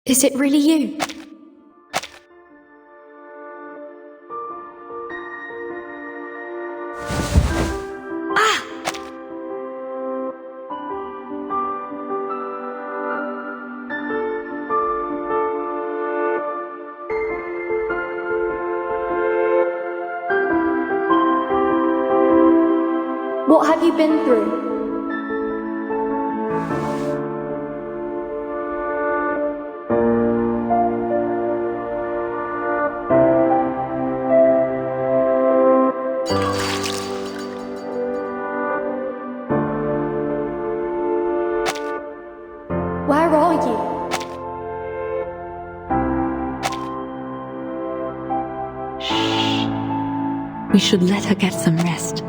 Is it really you? Ah! What have you been through? Where are you? Shh. We should let her get some rest.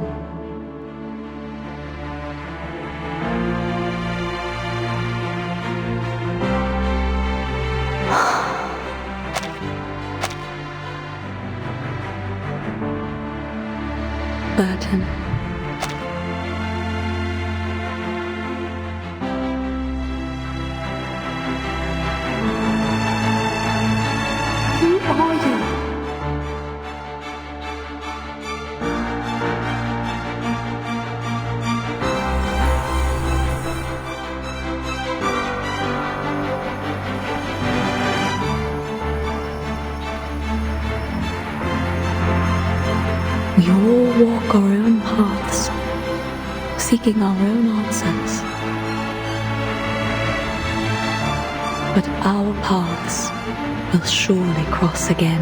Burton. Who are you? We all walk our own paths, seeking our own answers. But our paths will surely cross again.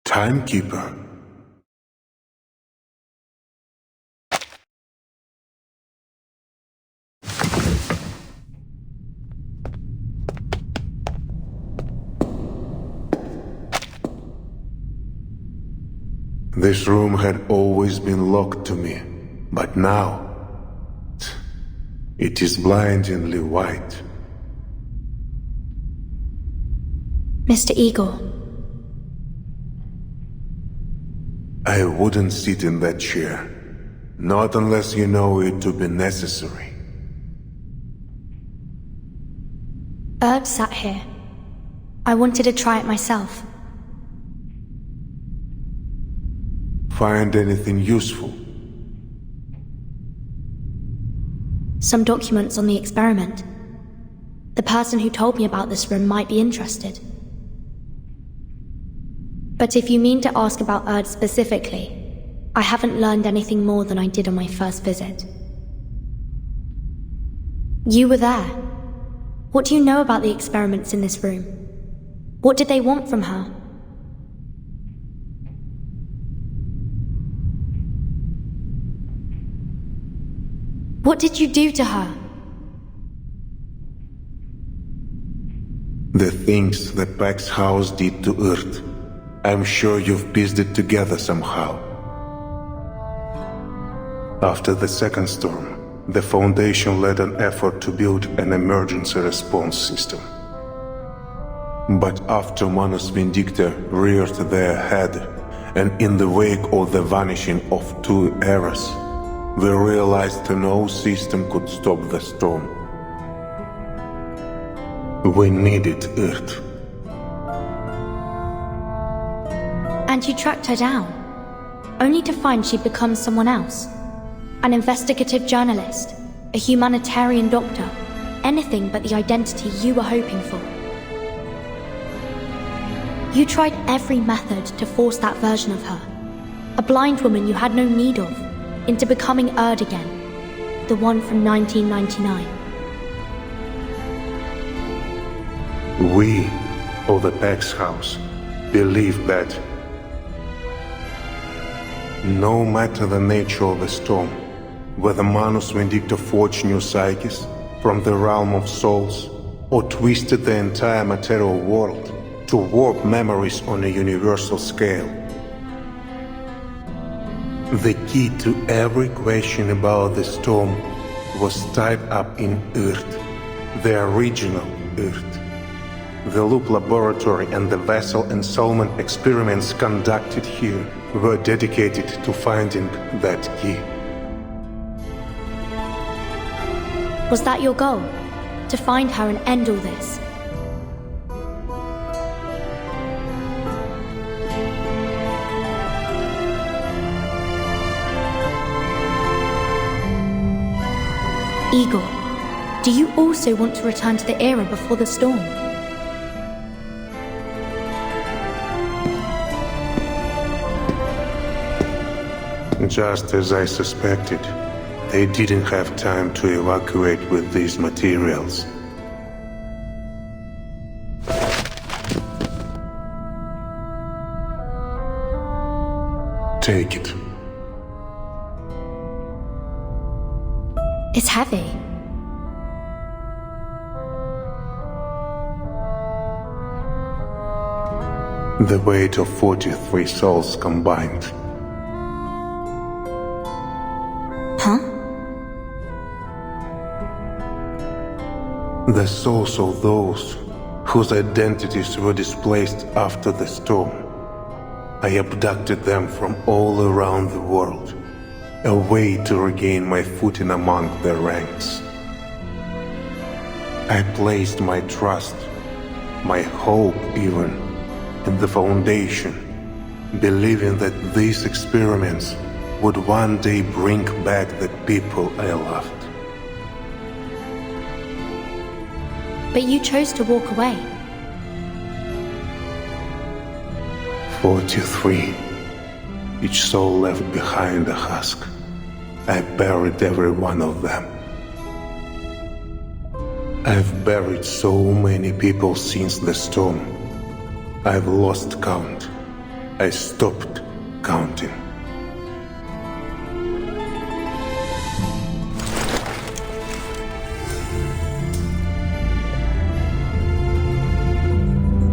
Timekeeper. This room had always been locked to me, but now it is blindingly white. Mr. Eagle. I wouldn't sit in that chair, not unless you know it to be necessary. Erd sat here. I wanted to try it myself. Find anything useful? Some documents on the experiment. The person who told me about this room might be interested. But if you mean to ask about Erd specifically, I haven't learned anything more than I did on my first visit. You were there. What do you know about the experiments in this room? What did they want from her? What did you do to her? The things that Pax House did to Earth. I'm sure you've pieced it together somehow. After the second storm, the Foundation led an effort to build an emergency response system. But after Manus Vindicta reared their head, and in the wake of the vanishing of 2 eras, we realized no system could stop the storm. We needed Earth. And you tracked her down, only to find she'd become someone else. An investigative journalist, a humanitarian doctor, anything but the identity you were hoping for. You tried every method to force that version of her, a blind woman you had no need of, into becoming Erd again, the one from 1999. We, of the Pax House, believe that no matter the nature of the storm, whether Manus Vindicta forged new psyches from the realm of souls, or twisted the entire material world to warp memories on a universal scale, the key to every question about the storm was tied up in Earth, the original Earth. The Loop Laboratory and the Vessel Ensoulment experiments conducted here were dedicated to finding that key. Was that your goal? To find her and end all this? Igor, do you also want to return to the era before the storm? Just as I suspected, they didn't have time to evacuate with these materials. Take it. It's heavy. The weight of 43 souls combined. Huh? The souls of those whose identities were displaced after the storm. I abducted them from all around the world, a way to regain my footing among the ranks. I placed my trust, my hope even, in the Foundation, believing that these experiments would one day bring back the people I loved. But you chose to walk away. 43. Each soul left behind a husk. I buried every one of them. I've buried so many people since the storm. I've lost count. I stopped counting.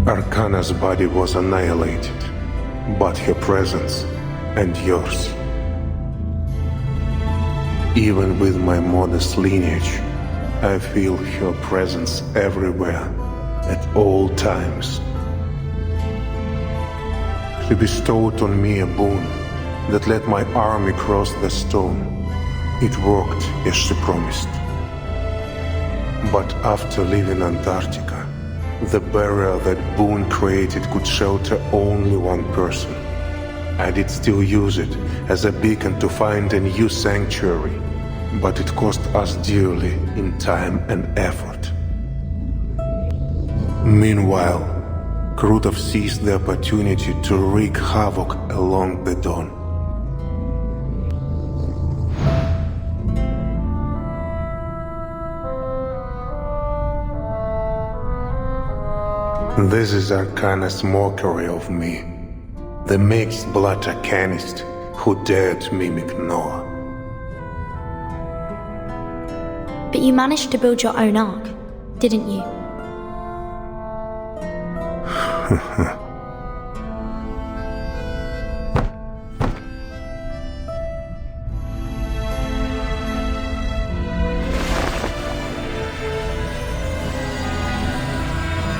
Arcana's body was annihilated, but her presence and yours. Even with my modest lineage, I feel her presence everywhere, at all times. She bestowed on me a boon that let my army cross the storm. It worked as she promised. But after leaving Antarctica, the barrier that Boone created could shelter only one person. I did still use it as a beacon to find a new sanctuary, but it cost us dearly in time and effort. Meanwhile, Krutov seized the opportunity to wreak havoc along the Dawn. This is Arcana's mockery of me, the mixed blood Arcanist who dared mimic Noah. But you managed to build your own ark, didn't you?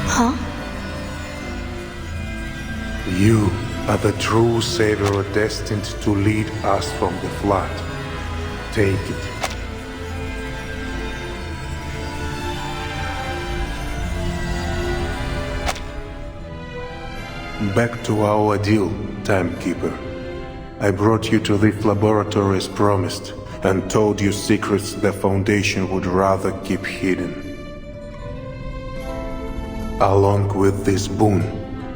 Huh? You are the true savior destined to lead us from the flood. Take it. Back to our deal, Timekeeper. I brought you to this laboratory as promised, and told you secrets the Foundation would rather keep hidden. Along with this boon,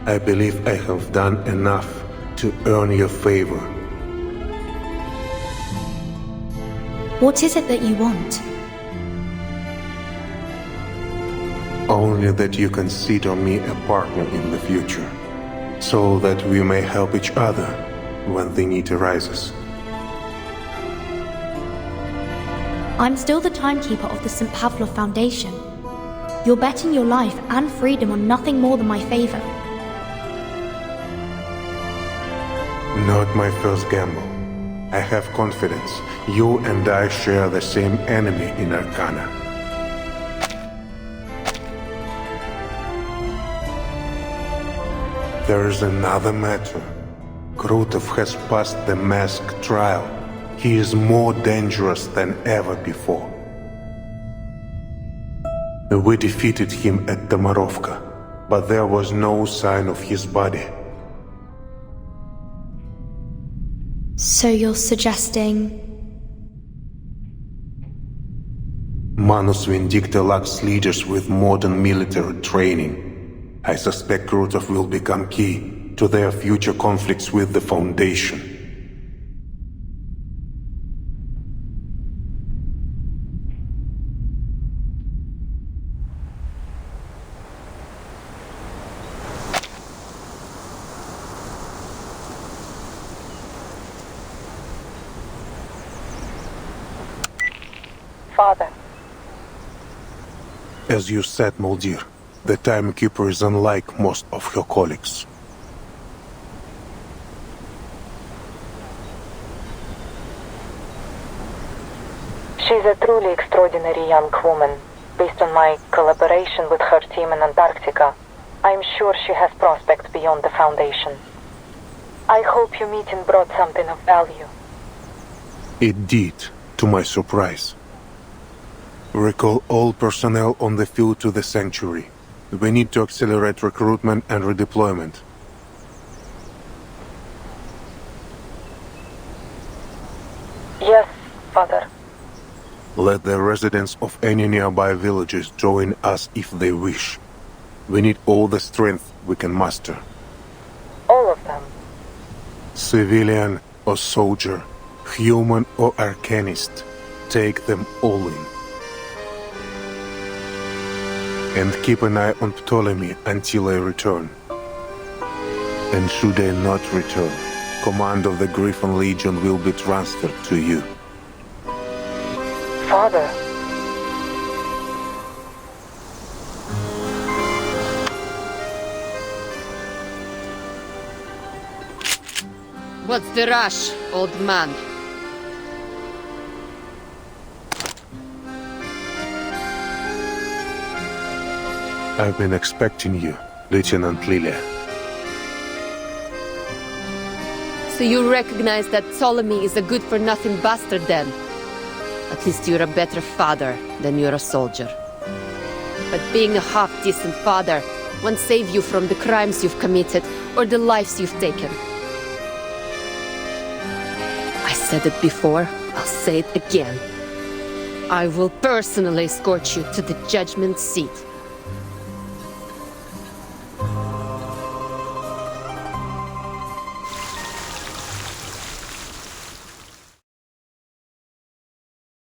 I believe I have done enough to earn your favor. What is it that you want? Only that you consider me a partner in the future, so that we may help each other when the need arises. I'm still the timekeeper of the St. Pavlov Foundation. You're betting your life and freedom on nothing more than my favor. Not my first gamble. I have confidence. You and I share the same enemy in Arcana. There is another matter. Krutov has passed the mask trial. He is more dangerous than ever before. We defeated him at Tamarovka, but there was no sign of his body. So you're suggesting... Manus Vindicta lacks leaders with modern military training. I suspect Krutov will become key to their future conflicts with the Foundation. Father. As you said, Muldir, the Timekeeper is unlike most of her colleagues. She's a truly extraordinary young woman. Based on my collaboration with her team in Antarctica, I'm sure she has prospects beyond the Foundation. I hope your meeting brought something of value. It did, to my surprise. Recall all personnel on the field to the Sanctuary. We need to accelerate recruitment and redeployment. Yes, Father. Let the residents of any nearby villages join us if they wish. We need all the strength we can muster. All of them. Civilian or soldier, human or arcanist, take them all in. And keep an eye on Ptolemy until I return. And should I not return, command of the Griffin Legion will be transferred to you. Father. What's the rush, old man? I've been expecting you, Lieutenant Lilia. So you recognize that Ptolemy is a good-for-nothing bastard then? At least you're a better father than you're a soldier. But being a half-decent father won't save you from the crimes you've committed or the lives you've taken. I said it before, I'll say it again. I will personally escort you to the judgment seat.